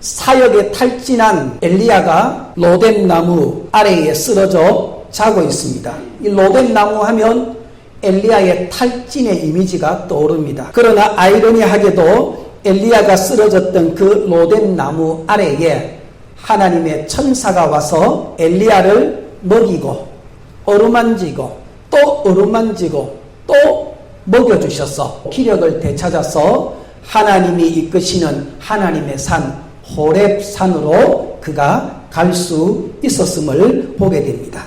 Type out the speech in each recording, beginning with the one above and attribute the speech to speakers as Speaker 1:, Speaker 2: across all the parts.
Speaker 1: 사역에 탈진한 엘리야가 로뎀 나무 아래에 쓰러져 자고 있습니다. 이 로뎀 나무 하면 엘리야의 탈진의 이미지가 떠오릅니다. 그러나 아이러니하게도 엘리야가 쓰러졌던 그 로뎀 나무 아래에 하나님의 천사가 와서 엘리야를 먹이고 어루만지고 또 어루만지고 또 먹여주셔서 기력을 되찾아서 하나님이 이끄시는 하나님의 산 호렙산으로 그가 갈 수 있었음을 보게 됩니다.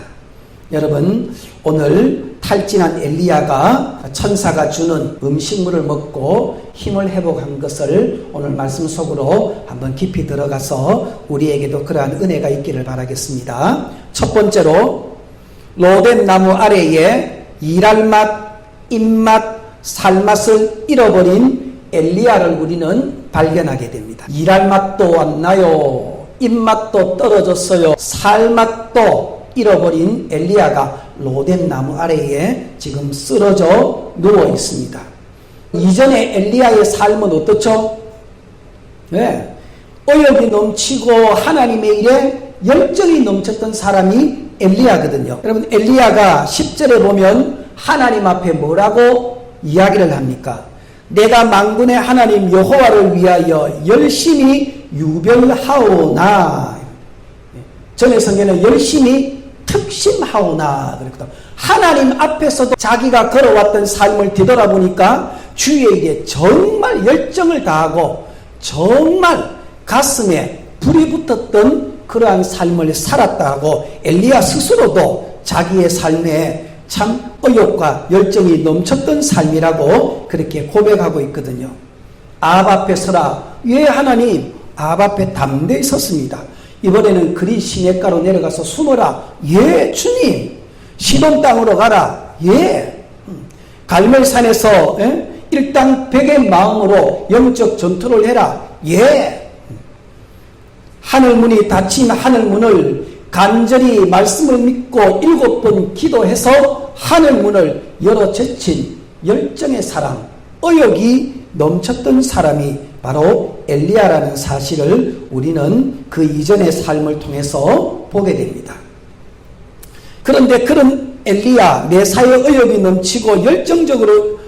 Speaker 1: 여러분, 오늘 탈진한 엘리야가 천사가 주는 음식물을 먹고 힘을 회복한 것을 오늘 말씀 속으로 한번 깊이 들어가서 우리에게도 그러한 은혜가 있기를 바라겠습니다. 첫 번째로 로뎀 나무 아래에 일할 맛, 입맛, 살맛을 잃어버린 엘리야를 우리는 발견하게 됩니다. 일할 맛도 왔나요? 입맛도 떨어졌어요. 살맛도 잃어버린 엘리야가 로뎀 나무 아래에 지금 쓰러져 누워 있습니다. 이전에 엘리야의 삶은 어떻죠? 네. 의욕이 넘치고 하나님의 일에 열정이 넘쳤던 사람이 엘리야거든요. 여러분, 엘리야가 10절에 보면 하나님 앞에 뭐라고 이야기를 합니까? 내가 만군의 하나님 여호와를 위하여 열심히 유별하오나. 전에 성경에는 열심히 특심하오나 그랬거든. 하나님 앞에서도 자기가 걸어왔던 삶을 뒤돌아보니까 주의 일에 정말 열정을 다하고 정말 가슴에 불이 붙었던 그러한 삶을 살았다고 엘리야 스스로도 자기의 삶에 참 의욕과 열정이 넘쳤던 삶이라고 그렇게 고백하고 있거든요. 아합 앞에 서라. 예, 하나님. 아합 앞에 담대히 섰습니다. 이번에는 그리 시냇가로 내려가서 숨어라. 예, 주님. 시돈 땅으로 가라. 예. 갈멜산에서 일당백의 마음으로 영적 전투를 해라. 예. 하늘문이 닫힌 하늘문을 간절히 말씀을 믿고 7번 기도해서 하늘문을 열어 제친 열정의 사람, 의욕이 넘쳤던 사람이 바로 엘리야라는 사실을 우리는 그 이전의 삶을 통해서 보게 됩니다. 그런데 그런 엘리야, 내사의 의욕이 넘치고 열정적으로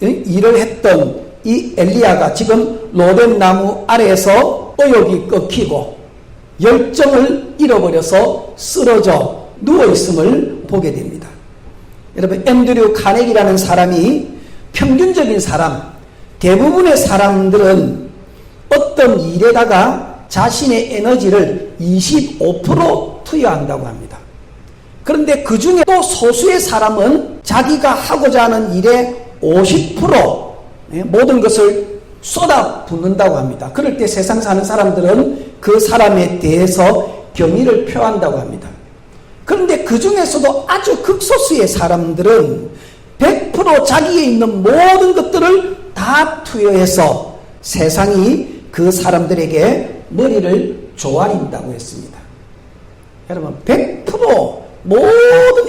Speaker 1: 일을 했던 이 엘리야가 지금 로뎀 나무 아래에서 의욕이 꺾이고 열정을 잃어버려서 쓰러져 누워있음을 보게 됩니다. 여러분, 앤드류 카네기라는 사람이 평균적인 사람, 대부분의 사람들은 어떤 일에다가 자신의 에너지를 25% 투여한다고 합니다. 그런데 그 중에 또 소수의 사람은 자기가 하고자 하는 일에 50% 모든 것을 쏟아붓는다고 합니다. 그럴 때 세상 사는 사람들은 그 사람에 대해서 경의를 표한다고 합니다. 그런데 그 중에서도 아주 극소수의 사람들은 100% 자기에 있는 모든 것들을 다 투여해서 세상이 그 사람들에게 머리를 조아린다고 했습니다. 여러분, 100% 모든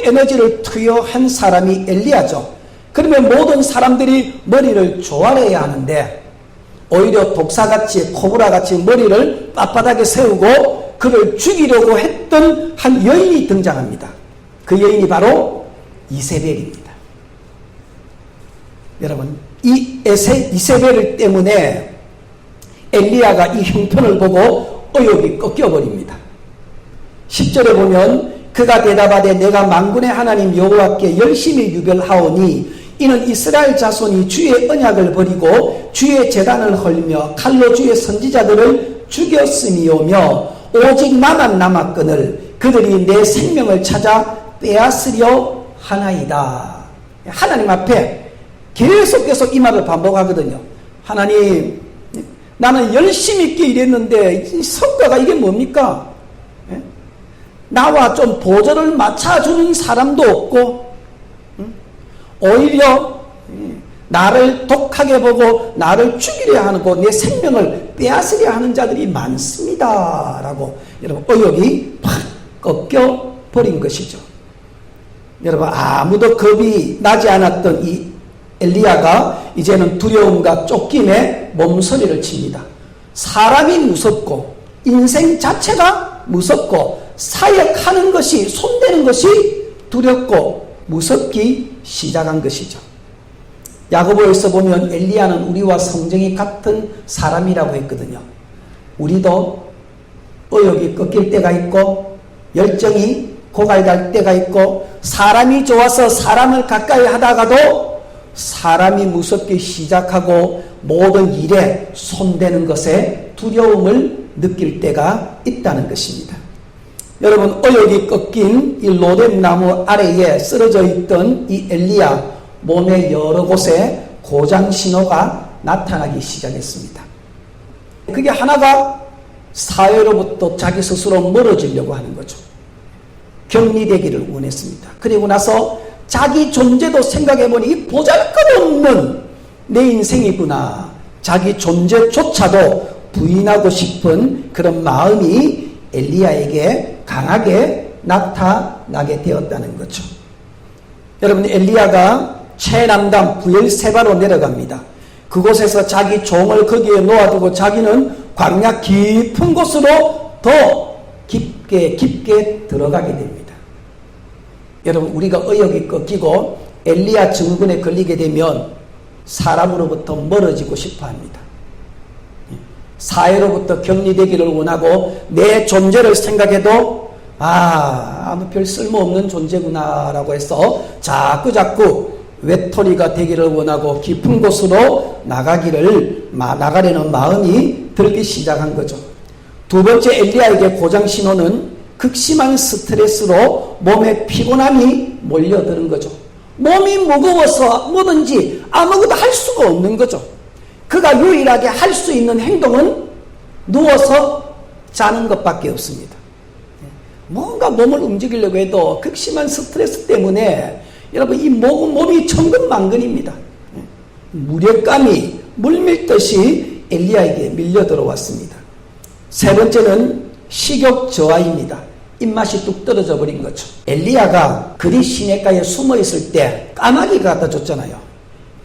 Speaker 1: 에너지를 투여한 사람이 엘리야죠. 그러면 모든 사람들이 머리를 조아려야 하는데 오히려 독사같이 코브라같이 머리를 빳빳하게 세우고 그를 죽이려고 했던 한 여인이 등장합니다. 그 여인이 바로 이세벨입니다. 여러분, 이 이세벨 때문에 엘리야가 이 형편을 보고 의욕이 꺾여버립니다. 10절에 보면 그가 대답하되 내가 만군의 하나님 여호와께 열심히 유별하오니 이는 이스라엘 자손이 주의 언약을 버리고 주의 제단을 헐며 칼로 주의 선지자들을 죽였음이오며 오직 나만 남았거늘 그들이 내 생명을 찾아 빼앗으려 하나이다. 하나님 앞에 계속 이 말을 반복하거든요. 하나님, 나는 열심히 있게 일했는데 이 성과가 이게 뭡니까? 나와 좀 보조를 맞춰주는 사람도 없고 오히려 나를 독하게 보고 나를 죽이려 하고 내 생명을 빼앗으려 하는 자들이 많습니다. 라고 여러분 의욕이 팍 꺾여버린 것이죠. 여러분, 아무도 겁이 나지 않았던 이 엘리야가 이제는 두려움과 쫓김에 몸서리를 칩니다. 사람이 무섭고 인생 자체가 무섭고 사역하는 것이, 손대는 것이 두렵고 무섭기 시작한 것이죠. 야고보에서 보면 엘리야는 우리와 성정이 같은 사람이라고 했거든요. 우리도 의욕이 꺾일 때가 있고 열정이 고갈될 때가 있고 사람이 좋아서 사람을 가까이 하다가도 사람이 무섭기 시작하고 모든 일에 손대는 것에 두려움을 느낄 때가 있다는 것입니다. 여러분, 의욕이 꺾인 이 로뎀 나무 아래에 쓰러져 있던 이 엘리야 몸의 여러 곳에 고장 신호가 나타나기 시작했습니다. 그게 하나가 사회로부터 자기 스스로 멀어지려고 하는 거죠. 격리되기를 원했습니다. 그리고 나서 자기 존재도 생각해보니 이 보잘것없는 내 인생이구나. 자기 존재조차도 부인하고 싶은 그런 마음이 엘리야에게 강하게 나타나게 되었다는 거죠. 여러분, 엘리야가 최남단 부엘세바로 내려갑니다. 그곳에서 자기 종을 거기에 놓아두고 자기는 광야 깊은 곳으로 더 깊게 들어가게 됩니다. 여러분, 우리가 의욕이 꺾이고 엘리야 증후군에 걸리게 되면 사람으로부터 멀어지고 싶어 합니다. 사회로부터 격리되기를 원하고 내 존재를 생각해도 아무 별 쓸모없는 존재구나라고 해서 자꾸 외톨이가 되기를 원하고 깊은 곳으로 나가려는 마음이 들기 시작한 거죠. 두 번째 엘리야에게 고장 신호는 극심한 스트레스로 몸에 피곤함이 몰려드는 거죠. 몸이 무거워서 뭐든지 아무것도 할 수가 없는 거죠. 그가 유일하게 할 수 있는 행동은 누워서 자는 것밖에 없습니다. 뭔가 몸을 움직이려고 해도 극심한 스트레스 때문에 여러분, 이 몸이 천근만근입니다. 무력감이 물밀듯이 엘리야에게 밀려 들어왔습니다. 세 번째는 식욕 저하입니다. 입맛이 뚝 떨어져 버린 거죠. 엘리야가 그리 시냇가에 숨어 있을 때 까마귀가 갖다 줬잖아요.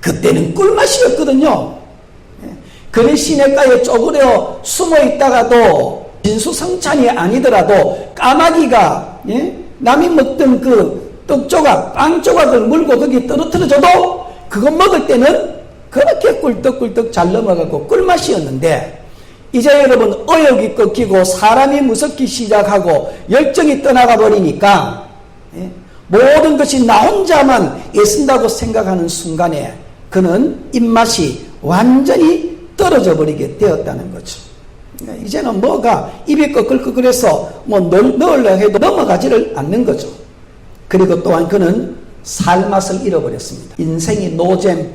Speaker 1: 그때는 꿀맛이었거든요. 그리 시냇가에 쪼그려 숨어 있다가도 진수성찬이 아니더라도 까마귀가 남이 먹던 그 떡 조각, 빵 조각을 물고 거기 떨어뜨려줘도 그거 먹을 때는 그렇게 꿀떡꿀떡 잘 넘어가고 꿀맛이었는데, 이제 여러분 의욕이 꺾이고 사람이 무섭기 시작하고 열정이 떠나가 버리니까 모든 것이 나 혼자만 애쓴다고 생각하는 순간에 그는 입맛이 완전히 떨어져 버리게 되었다는 거죠. 이제는 뭐가 입이 꺼끌꺼끌해서 뭐 넣으려 해도 넘어가지를 않는 거죠. 그리고 또한 그는 살맛을 잃어버렸습니다. 인생이 노잼,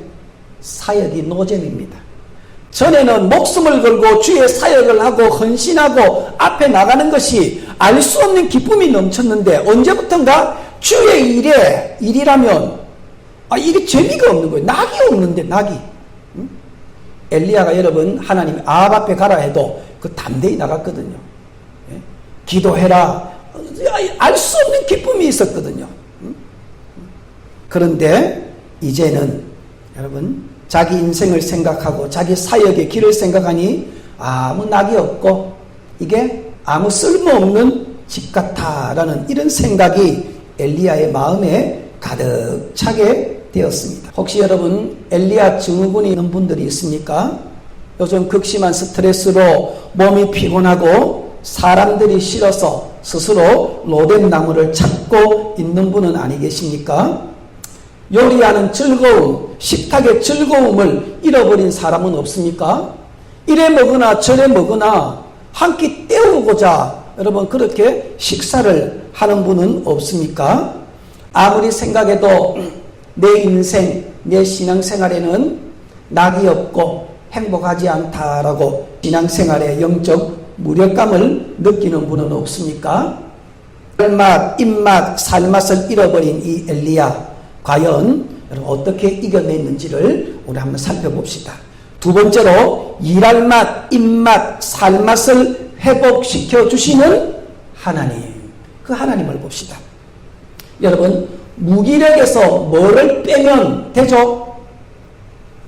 Speaker 1: 사역이 노잼입니다. 전에는 목숨을 걸고 주의 사역을 하고 헌신하고 앞에 나가는 것이 알 수 없는 기쁨이 넘쳤는데 언제부턴가 주의 일이라면 이게 재미가 없는 거예요. 낙이 없는데 낙이. 엘리야가 여러분 하나님이 아합 앞에 가라 해도 그 담대히 나갔거든요. 기도해라. 알 수 없는 기쁨이 있었거든요. 그런데 이제는 여러분 자기 인생을 생각하고 자기 사역의 길을 생각하니 아무 낙이 없고 이게 아무 쓸모없는 집 같다라는 이런 생각이 엘리야의 마음에 가득 차게 되었습니다. 혹시 여러분 엘리야 증후군이 있는 분들이 있습니까? 요즘 극심한 스트레스로 몸이 피곤하고 사람들이 싫어서 스스로 로뎀 나무를 찾고 있는 분은 아니 계십니까? 요리하는 즐거움, 식탁의 즐거움을 잃어버린 사람은 없습니까? 이래 먹으나 저래 먹으나 한 끼 때우고자 여러분 그렇게 식사를 하는 분은 없습니까? 아무리 생각해도 내 인생, 내 신앙생활에는 낙이 없고 행복하지 않다라고 신앙생활의 영적 무력감을 느끼는 분은 없습니까? 혈맛, 입맛, 살맛을 잃어버린 이 엘리야, 과연 여러분 어떻게 이겨냈는지를 우리 한번 살펴봅시다. 두 번째로 일할 맛, 입맛, 살맛을 회복시켜 주시는 하나님, 그 하나님을 봅시다. 여러분 무기력에서 뭐를 빼면 되죠?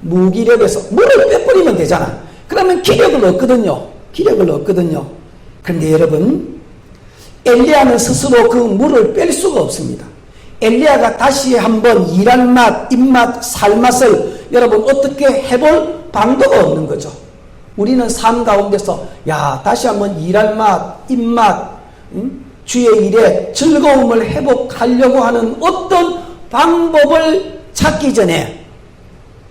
Speaker 1: 무기력에서 뭐를 빼버리면 되잖아. 그러면 기력을 얻거든요. 기력을 얻거든요. 그런데 여러분, 엘리야는 스스로 그 물을 뺄 수가 없습니다. 엘리야가 다시 한번 일할 맛, 입맛, 살맛을 여러분 어떻게 해볼 방도가 없는 거죠. 우리는 삶 가운데서 다시 한번 일할 맛, 입맛, 주의 일에 즐거움을 회복하려고 하는 어떤 방법을 찾기 전에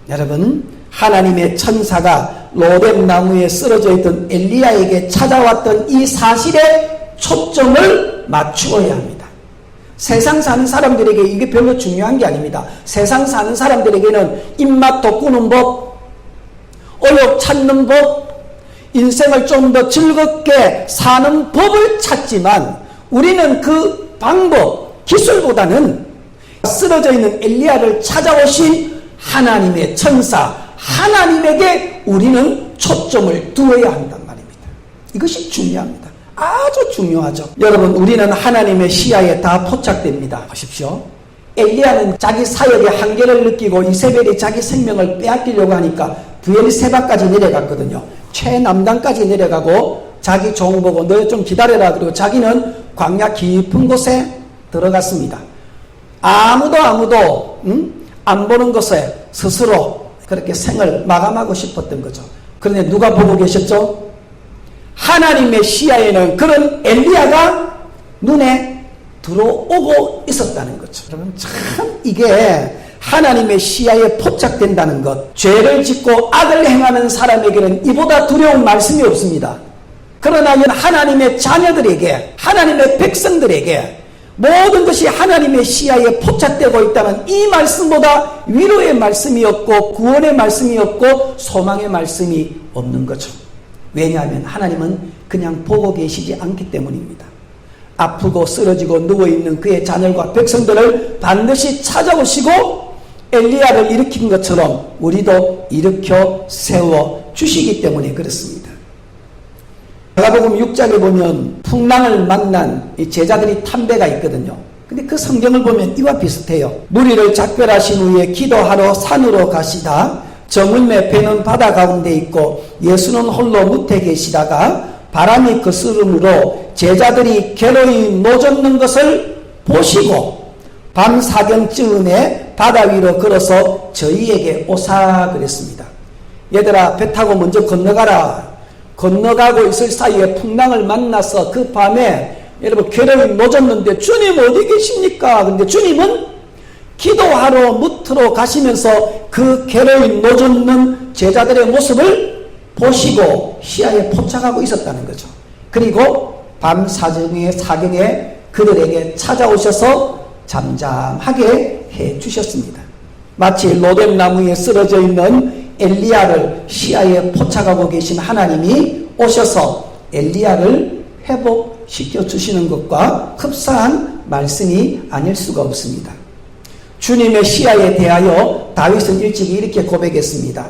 Speaker 1: 여러분, 하나님의 천사가 로뎀 나무에 쓰러져 있던 엘리야에게 찾아왔던 이 사실에 초점을 맞추어야 합니다. 세상 사는 사람들에게 이게 별로 중요한 게 아닙니다. 세상 사는 사람들에게는 입맛 돋구는 법, 의욕 찾는 법, 인생을 좀 더 즐겁게 사는 법을 찾지만 우리는 그 방법, 기술보다는 쓰러져 있는 엘리야를 찾아오신 하나님의 천사, 하나님에게 우리는 초점을 두어야 한단 말입니다. 이것이 중요합니다. 아주 중요하죠. 여러분, 우리는 하나님의 시야에 다 포착됩니다. 보십시오. 엘리야는 자기 사역의 한계를 느끼고 이세벨이 자기 생명을 빼앗기려고 하니까 브엘세바까지 내려갔거든요. 최남단까지 내려가고 자기 종 보고 너 좀 기다려라. 그리고 자기는 광야 깊은 곳에 들어갔습니다. 아무도 안 보는 것에 스스로 그렇게 생을 마감하고 싶었던 거죠. 그런데 누가 보고 계셨죠? 하나님의 시야에는 그런 엘리야가 눈에 들어오고 있었다는 거죠. 여러분, 참 이게 하나님의 시야에 포착된다는 것, 죄를 짓고 악을 행하는 사람에게는 이보다 두려운 말씀이 없습니다. 그러나 하나님의 자녀들에게, 하나님의 백성들에게 모든 것이 하나님의 시야에 포착되고 있다는 이 말씀보다 위로의 말씀이 없고 구원의 말씀이 없고 소망의 말씀이 없는 거죠. 왜냐하면 하나님은 그냥 보고 계시지 않기 때문입니다. 아프고 쓰러지고 누워있는 그의 자녀과 백성들을 반드시 찾아오시고 엘리야를 일으킨 것처럼 우리도 일으켜 세워 주시기 때문에 그렇습니다. 마가복음 6장에 보면 풍랑을 만난 이 제자들이 탐배가 있거든요. 근데 그 성경을 보면 이와 비슷해요. 무리를 작별하신 후에 기도하러 산으로 가시다 저물매 배는 바다 가운데 있고 예수는 홀로 뭇에 계시다가 바람이 거스름으로 제자들이 괴로이 노젓는 것을 보시고 밤 사경쯤에 바다 위로 걸어서 저희에게 오사 그랬습니다. 얘들아, 배 타고 먼저 건너가라. 건너가고 있을 사이에 풍랑을 만나서 그 밤에 여러분 괴로이 노졌는데 주님 어디 계십니까? 근데 주님은 기도하러 무트로 가시면서 그 괴로이 노젓는 제자들의 모습을 보시고 시야에 포착하고 있었다는 거죠. 그리고 밤 사경에 그들에게 찾아오셔서 잠잠하게 해 주셨습니다. 마치 로뎀 나무에 쓰러져 있는 엘리야를 시야에 포착하고 계신 하나님이 오셔서 엘리야를 회복시켜 주시는 것과 흡사한 말씀이 아닐 수가 없습니다. 주님의 시야에 대하여 다윗은 일찍이 이렇게 고백했습니다.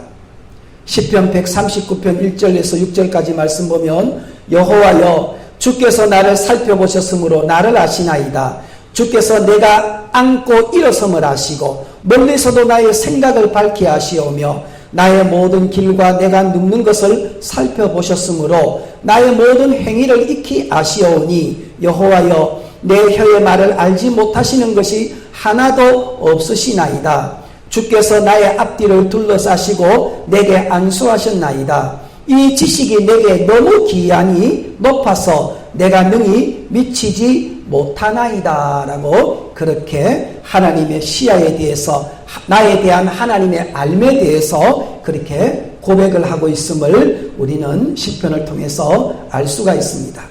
Speaker 1: 시편 139편 1절에서 6절까지 말씀 보면 여호와여 주께서 나를 살펴보셨으므로 나를 아시나이다. 주께서 내가 앉고 일어섬을 아시고 멀리서도 나의 생각을 밝게 하시오며 나의 모든 길과 내가 눕는 것을 살펴보셨으므로 나의 모든 행위를 익히 아시오니 여호와여 내 혀의 말을 알지 못하시는 것이 하나도 없으시나이다. 주께서 나의 앞뒤를 둘러싸시고 내게 안수하셨나이다. 이 지식이 내게 너무 기이하니 높아서 내가 능히 미치지 못하나이다 라고 그렇게 하나님의 시야에 대해서 나에 대한 하나님의 알에 대해서 그렇게 고백을 하고 있음을 우리는 시편을 통해서 알 수가 있습니다.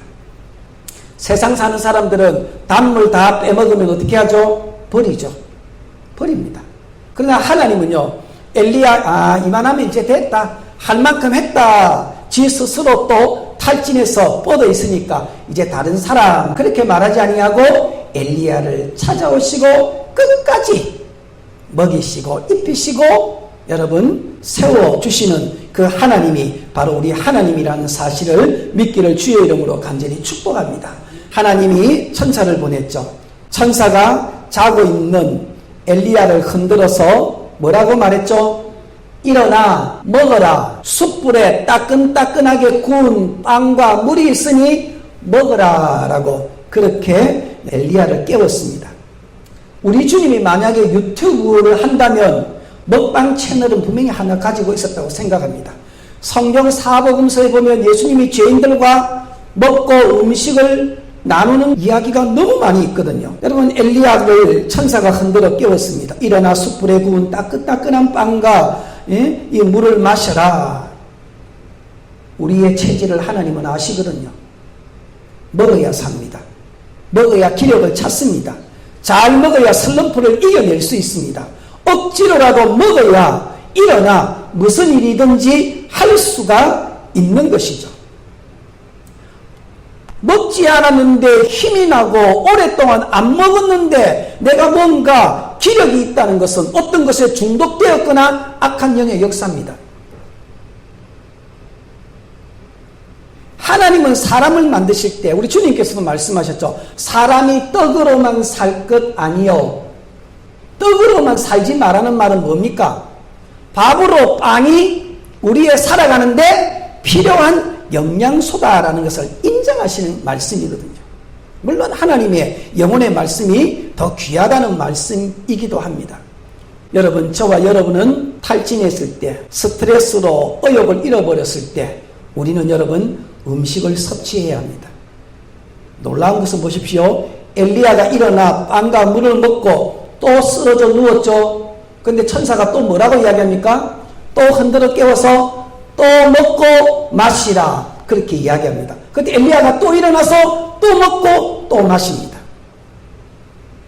Speaker 1: 세상 사는 사람들은 단물 다 빼먹으면 어떻게 하죠? 버리죠. 버립니다. 그러나 하나님은요, 엘리야 이만하면 이제 됐다. 할 만큼 했다. 지 스스로 또 탈진해서 뻗어 있으니까 이제 다른 사람 그렇게 말하지 아니하고 엘리야를 찾아오시고 끝까지 먹이시고 입히시고 여러분 세워주시는 그 하나님이 바로 우리 하나님이라는 사실을 믿기를 주의 이름으로 간절히 축복합니다. 하나님이 천사를 보냈죠. 천사가 자고 있는 엘리야를 흔들어서 뭐라고 말했죠? 일어나 먹어라. 숯불에 따끈따끈하게 구운 빵과 물이 있으니 먹어라 라고 그렇게 엘리야를 깨웠습니다. 우리 주님이 만약에 유튜브를 한다면 먹방 채널은 분명히 하나 가지고 있었다고 생각합니다. 성경 사복음서에 보면 예수님이 죄인들과 먹고 음식을 나누는 이야기가 너무 많이 있거든요. 여러분, 엘리야를 천사가 흔들어 깨웠습니다. 일어나 숯불에 구운 따끈따끈한 빵과 이 물을 마셔라. 우리의 체질을 하나님은 아시거든요. 먹어야 삽니다. 먹어야 기력을 찾습니다. 잘 먹어야 슬럼프를 이겨낼 수 있습니다. 억지로라도 먹어야 일어나 무슨 일이든지 할 수가 있는 것이죠. 먹지 않았는데 힘이 나고 오랫동안 안 먹었는데 내가 뭔가 기력이 있다는 것은 어떤 것에 중독되었거나 악한 영의 역사입니다. 하나님은 사람을 만드실 때 우리 주님께서도 말씀하셨죠. 사람이 떡으로만 살 것 아니요. 떡으로만 살지 말라는 말은 뭡니까? 밥으로 빵이 우리의 살아가는데 필요한 영양소다라는 것을 인정하시는 말씀이거든요. 물론 하나님의 영혼의 말씀이 더 귀하다는 말씀이기도 합니다. 여러분, 저와 여러분은 탈진했을 때, 스트레스로 의욕을 잃어버렸을 때 우리는 여러분 음식을 섭취해야 합니다. 놀라운 것은 보십시오. 엘리야가 일어나 빵과 물을 먹고 또 쓰러져 누웠죠. 근데 천사가 또 뭐라고 이야기합니까? 또 흔들어 깨워서 또 먹고 마시라. 그렇게 이야기합니다. 그때 엘리야가 또 일어나서 또 먹고 또 마십니다.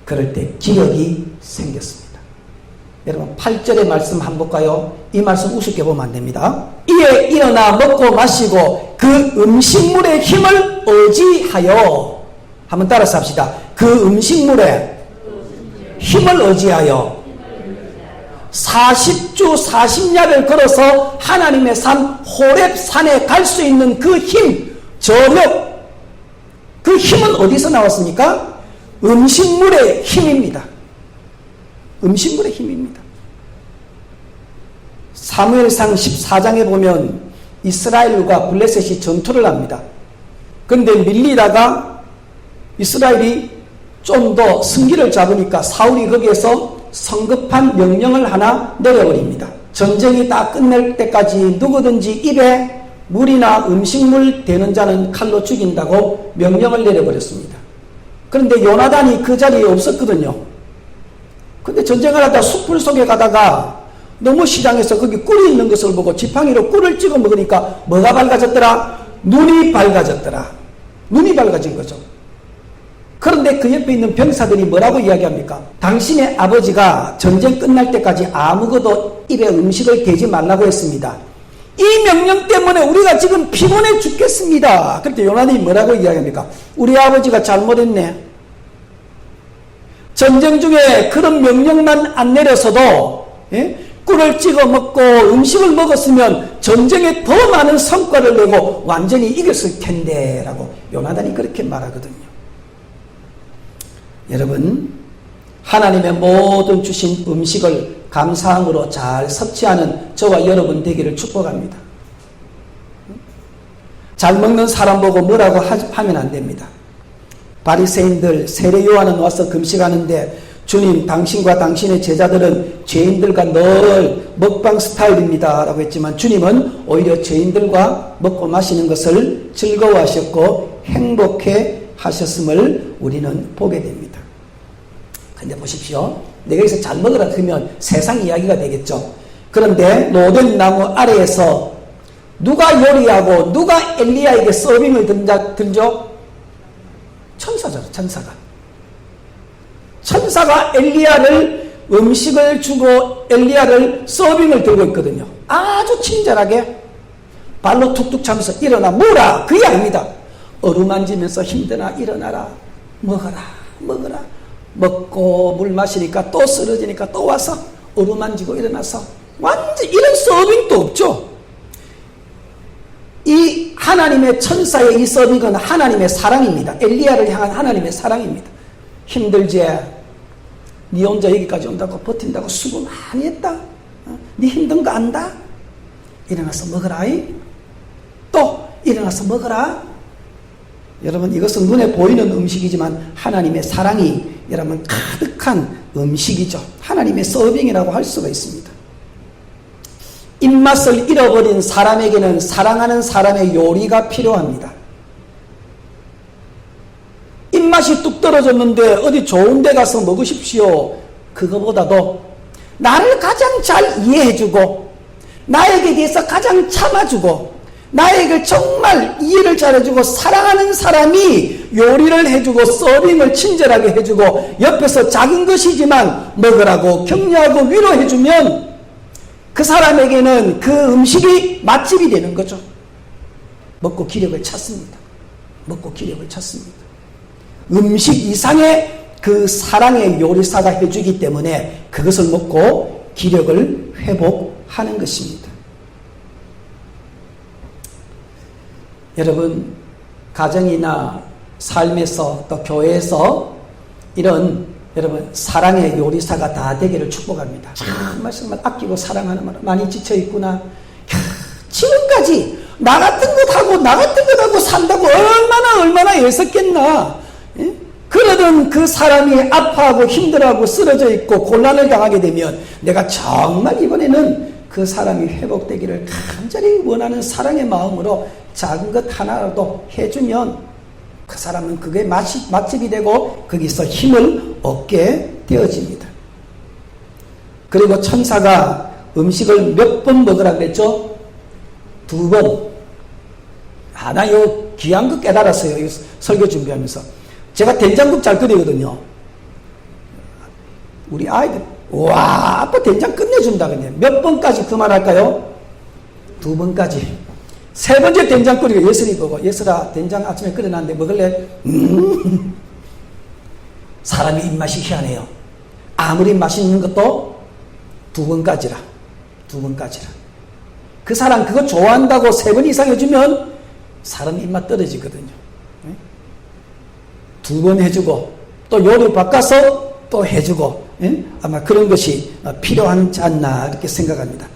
Speaker 1: 그럴 때 기력이 생겼습니다. 여러분 8절의 말씀 한번 볼까요? 이 말씀 우습게 보면 안 됩니다. 이에 일어나 먹고 마시고 그 음식물의 힘을 의지하여, 한번 따라서 합시다. 그 음식물의 힘을 의지하여 40주 40야를 걸어서 하나님의 산 호렙산에 갈 수 있는 그 힘, 저력, 그 힘은 어디서 나왔습니까? 음식물의 힘입니다. 음식물의 힘입니다. 사무엘상 14장에 보면 이스라엘과 블레셋이 전투를 합니다. 그런데 밀리다가 이스라엘이 좀 더 승기를 잡으니까 사울이 거기에서 성급한 명령을 하나 내려버립니다. 전쟁이 다 끝날 때까지 누구든지 입에 물이나 음식물 대는 자는 칼로 죽인다고 명령을 내려버렸습니다. 그런데 요나단이 그 자리에 없었거든요. 근데 전쟁을 하다 숯불 속에 가다가 너무 시장에서 거기 꿀이 있는 것을 보고 지팡이로 꿀을 찍어 먹으니까 뭐가 밝아졌더라? 눈이 밝아졌더라. 눈이 밝아진 거죠. 그런데 그 옆에 있는 병사들이 뭐라고 이야기합니까? 당신의 아버지가 전쟁 끝날 때까지 아무것도 입에 음식을 대지 말라고 했습니다. 이 명령 때문에 우리가 지금 피곤해 죽겠습니다. 그때 요나단이 뭐라고 이야기합니까? 우리 아버지가 잘못했네. 전쟁 중에 그런 명령만 안 내려서도 꿀을 찍어 먹고 음식을 먹었으면 전쟁에 더 많은 성과를 내고 완전히 이겼을 텐데 라고 요나단이 그렇게 말하거든요. 여러분, 하나님의 모든 주신 음식을 감사함으로 잘 섭취하는 저와 여러분 되기를 축복합니다. 잘 먹는 사람 보고 뭐라고 하면 안 됩니다. 바리새인들, 세례 요한은 와서 금식하는데 주님, 당신과 당신의 제자들은 죄인들과 늘 먹방 스타일입니다 라고 했지만 주님은 오히려 죄인들과 먹고 마시는 것을 즐거워하셨고 행복해 하셨음을 우리는 보게 됩니다. 근데 보십시오. 내가 여기서 잘 먹으라 그러면 세상 이야기가 되겠죠. 그런데 로된 나무 아래에서 누가 요리하고 누가 엘리야에게 서빙을 들죠? 천사죠. 천사가 엘리야를 음식을 주고 엘리야를 서빙을 들고 있거든요. 아주 친절하게 발로 툭툭 차면서 일어나 먹어라. 그게 아닙니다. 어루만지면서 힘드나 일어나라. 먹어라. 먹고 물 마시니까 또 쓰러지니까 또 와서 어루만지고 일어나서 완전 이런 서빙도 없죠. 이 하나님의 천사의 이 서빙은 하나님의 사랑입니다. 엘리야를 향한 하나님의 사랑입니다. 힘들지? 네 혼자 여기까지 온다고 버틴다고 수고 많이 했다. 네 힘든 거 안다? 일어나서 먹어라. 또 일어나서 먹어라. 여러분 이것은 눈에 보이는 음식이지만 하나님의 사랑이 여러분 가득한 음식이죠. 하나님의 서빙이라고 할 수가 있습니다. 입맛을 잃어버린 사람에게는 사랑하는 사람의 요리가 필요합니다. 입맛이 뚝 떨어졌는데 어디 좋은 데 가서 먹으십시오. 그거보다도 나를 가장 잘 이해해주고 나에게 대해서 가장 참아주고 나에게 정말 이해를 잘해주고 사랑하는 사람이 요리를 해주고 서빙을 친절하게 해주고 옆에서 작은 것이지만 먹으라고 격려하고 위로해주면 그 사람에게는 그 음식이 맛집이 되는 거죠. 먹고 기력을 찾습니다. 먹고 기력을 찾습니다. 음식 이상의 그 사랑의 요리사가 해주기 때문에 그것을 먹고 기력을 회복하는 것입니다. 여러분 가정이나 삶에서 또 교회에서 이런 여러분 사랑의 요리사가 다 되기를 축복합니다. 정말 아끼고 사랑하는 말 많이 지쳐있구나. 지금까지 나 같은 것 하고 산다고 얼마나 애썼겠나. 예? 그러던 그 사람이 아파하고 힘들어하고 쓰러져 있고 곤란을 당하게 되면 내가 정말 이번에는 그 사람이 회복되기를 간절히 원하는 사랑의 마음으로 작은 것 하나라도 해주면 그 사람은 그게 맛집이 되고 거기서 힘을 얻게 되어집니다. 그리고 천사가 음식을 몇 번 먹으라 그랬죠? 2번. 나 요 귀한 거 깨달았어요. 설교 준비하면서. 제가 된장국 잘 끓이거든요. 우리 아이들, 와, 아빠 된장 끝내준다. 그냥. 몇 번까지 그만할까요? 2번까지. 3번째 된장 끓이고 예슬이 보고, 예슬아, 된장 아침에 끓여놨는데 먹을래? 사람이 입맛이 희한해요. 아무리 맛있는 것도 2번까지라. 2번까지라. 그 사람 그거 좋아한다고 3번 이상 해주면 사람 입맛 떨어지거든요. 2번 해주고 또 요리 바꿔서 또 해주고 아마 그런 것이 필요하지 않나 이렇게 생각합니다.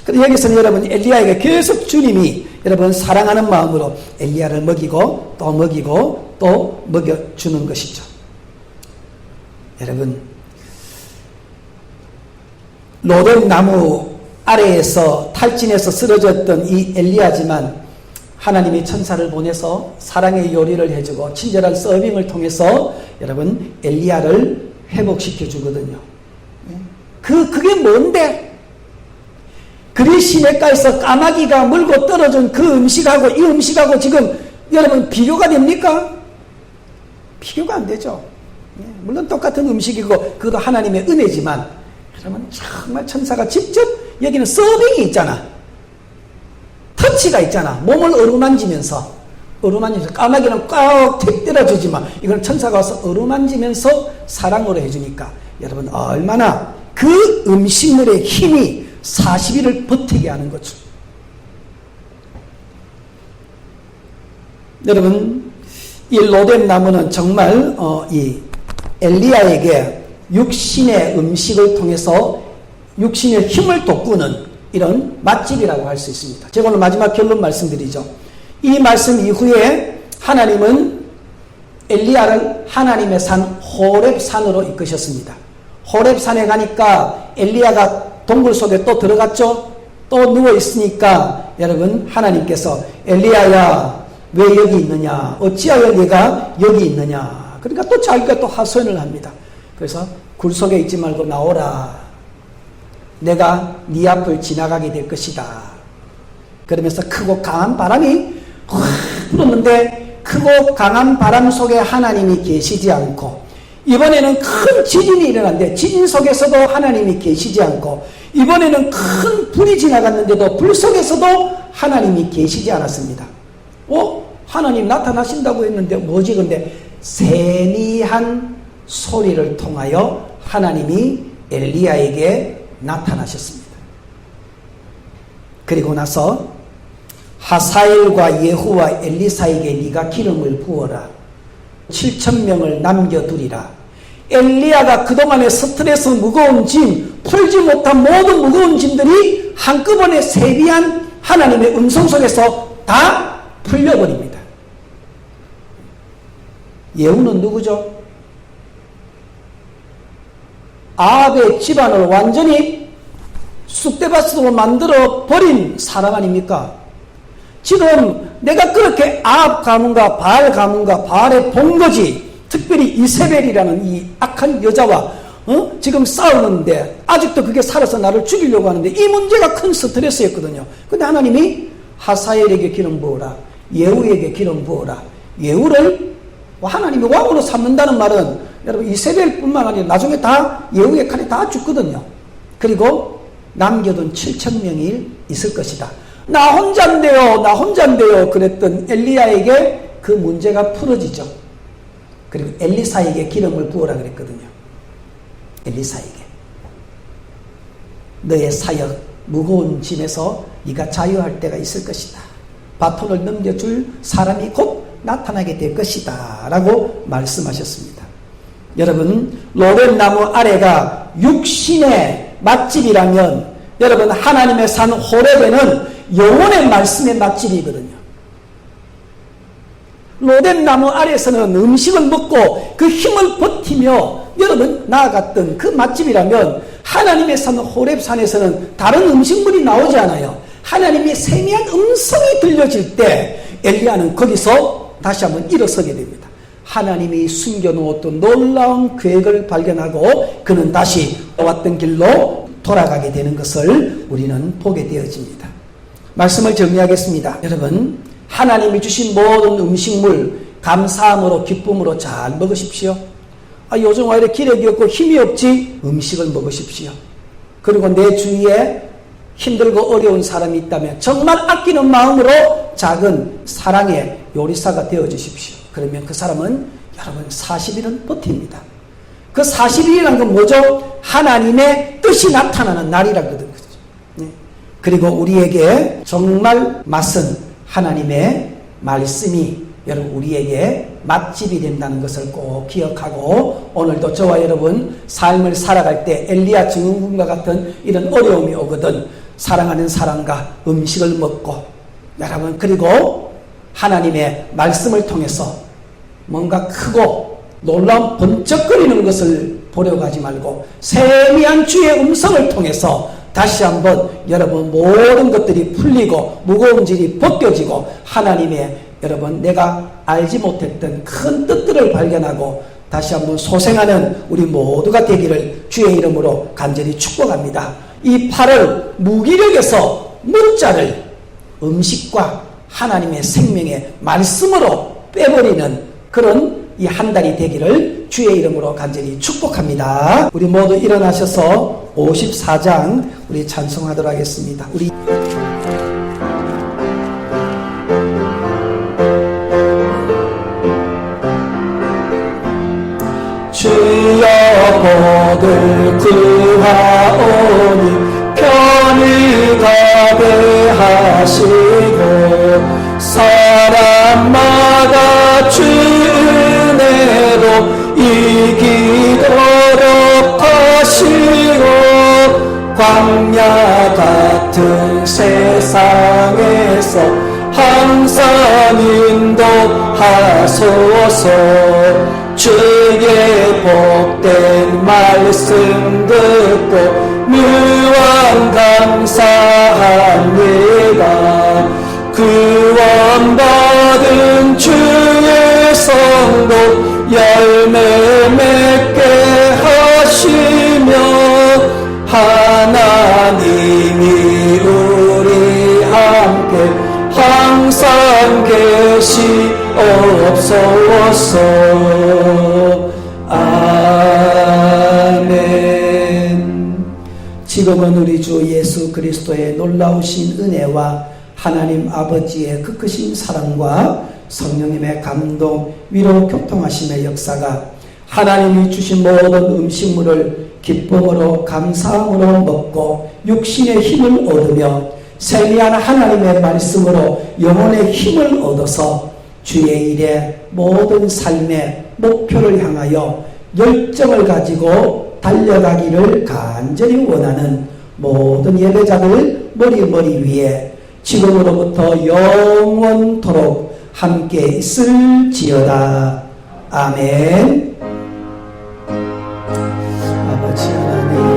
Speaker 1: 그런데 여기서는 여러분 엘리야에게 계속 주님이 여러분 사랑하는 마음으로 엘리야를 먹이고 또 먹여주는 것이죠. 여러분 로뎀 나무 아래에서 탈진해서 쓰러졌던 이 엘리야지만 하나님이 천사를 보내서 사랑의 요리를 해주고 친절한 서빙을 통해서 여러분 엘리야를 회복시켜 주거든요. 그게 뭔데? 그리 시냇가에서 까마귀가 물고 떨어진 그 음식하고 이 음식하고 지금 여러분 비교가 됩니까? 비교가 안 되죠. 물론 똑같은 음식이고 그것도 하나님의 은혜지만 여러분 정말 천사가 직접 여기는 서빙이 있잖아. 터치가 있잖아. 몸을 어루만지면서 까마귀는 꽉 택들어주지만 이건 천사가 와서 어루만지면서 사랑으로 해주니까 여러분 얼마나 그 음식물의 힘이 40일을 버티게 하는 거죠. 여러분 이 로뎀 나무는 정말 이 엘리야에게 육신의 음식을 통해서 육신의 힘을 돋구는 이런 맛집이라고 할 수 있습니다. 제가 오늘 마지막 결론 말씀드리죠. 이 말씀 이후에 하나님은 엘리야를 하나님의 산 호렙산으로 이끄셨습니다. 호렙산에 가니까 엘리야가 동굴 속에 또 들어갔죠. 또 누워 있으니까 여러분 하나님께서 엘리야야 왜 여기 있느냐? 어찌하여 네가 여기 있느냐? 그러니까 또 자기가 또 하소연을 합니다. 그래서 굴 속에 있지 말고 나오라. 내가 네 앞을 지나가게 될 것이다. 그러면서 크고 강한 바람이 확 불었는데 크고 강한 바람 속에 하나님이 계시지 않고 이번에는 큰 지진이 일어났는데 지진 속에서도 하나님이 계시지 않고 이번에는 큰 불이 지나갔는데도 불 속에서도 하나님이 계시지 않았습니다. 하나님 나타나신다고 했는데 뭐지? 근데 세미한 소리를 통하여 하나님이 엘리야에게 나타나셨습니다. 그리고 나서 하사엘과 예후와 엘리사에게 네가 기름을 부어라. 7,000명을 남겨두리라. 엘리야가 그동안의 스트레스 무거운 짐, 풀지 못한 모든 무거운 짐들이 한꺼번에 세비한 하나님의 음성 속에서 다 풀려버립니다. 예후는 누구죠? 아합의 집안을 완전히 쑥대밭으로 만들어 버린 사람 아닙니까? 지금 내가 그렇게 아합 가문과 바알 가문과 바알의 본거지, 특별히 이세벨이라는 이 악한 여자와 지금 싸우는데 아직도 그게 살아서 나를 죽이려고 하는데 이 문제가 큰 스트레스였거든요. 근데 하나님이 하사엘에게 기름 부어라, 예후에게 기름 부어라. 예후를 하나님이 왕으로 삼는다는 말은 여러분 이세벨뿐만 아니라 나중에 다 예후의 칼이 다 죽거든요. 그리고 남겨둔 7,000명이 있을 것이다. 나 혼자인데요 그랬던 엘리야에게 그 문제가 풀어지죠. 그리고 엘리사에게 기름을 부어라 그랬거든요. 엘리사에게 너의 사역 무거운 짐에서 네가 자유할 때가 있을 것이다. 바톤을 넘겨줄 사람이 곧 나타나게 될 것이다 라고 말씀하셨습니다. 여러분 로뎀나무 아래가 육신의 맛집이라면 여러분 하나님의 산 호렙에는 영혼의 말씀의 맛집이거든요. 로뎀나무 아래에서는 음식을 먹고 그 힘을 버티며 여러분 나아갔던 그 맛집이라면 하나님의 산 호렙산에서는 다른 음식물이 나오지 않아요. 하나님의 세미한 음성이 들려질 때 엘리야는 거기서 다시 한번 일어서게 됩니다. 하나님이 숨겨놓았던 놀라운 계획을 발견하고 그는 다시 왔던 길로 돌아가게 되는 것을 우리는 보게 되어집니다. 말씀을 정리하겠습니다. 여러분 하나님이 주신 모든 음식물 감사함으로 기쁨으로 잘 먹으십시오. 요즘 왜 이렇게 기력이 없고 힘이 없지? 음식을 먹으십시오. 그리고 내 주위에 힘들고 어려운 사람이 있다면 정말 아끼는 마음으로 작은 사랑의 요리사가 되어주십시오. 그러면 그 사람은 여러분 40일은 버팁니다. 그 40일이라는 건 뭐죠? 하나님의 뜻이 나타나는 날이라거든요. 그리고 우리에게 정말 맛은 하나님의 말씀이 여러분 우리에게 맛집이 된다는 것을 꼭 기억하고 오늘도 저와 여러분 삶을 살아갈 때 엘리야 증언과 같은 이런 어려움이 오거든 사랑하는 사람과 음식을 먹고 여러분 그리고 하나님의 말씀을 통해서 뭔가 크고 놀라운 번쩍거리는 것을 보려고 하지 말고 세미한 주의 음성을 통해서 다시 한번 여러분 모든 것들이 풀리고 무거운 짐이 벗겨지고 하나님의 여러분 내가 알지 못했던 큰 뜻들을 발견하고 다시 한번 소생하는 우리 모두가 되기를 주의 이름으로 간절히 축복합니다. 이 8월 무기력에서 문자를 음식과 하나님의 생명의 말씀으로 빼버리는 그런 이 한 달이 되기를 주의 이름으로 간절히 축복합니다. 우리 모두 일어나셔서 54장 우리 찬송하도록 하겠습니다. 우리 주여 복을 구하오니 편히 가게 하시고 사람마다 주 은혜로 이기도록 하시고 광야 같은 세상에서 항상 인도하소서. 주의 복된 말씀 듣고 무한 감사합니다. 구원받은 주의 성도 열매 맺게 하시며 하나님이 우리 함께 항상 계시옵소서. 아멘. 지금은 우리 주 예수 그리스도의 놀라우신 은혜와 하나님 아버지의 그 크신 사랑과 성령님의 감동, 위로 교통하심의 역사가 하나님이 주신 모든 음식물을 기쁨으로 감사함으로 먹고 육신의 힘을 얻으며 세미한 하나님의 말씀으로 영혼의 힘을 얻어서 주의 일에 모든 삶의 목표를 향하여 열정을 가지고 달려가기를 간절히 원하는 모든 예배자들 머리 위에 지금으로부터 영원토록 함께 있을지어다. 아멘. 아버지 하나님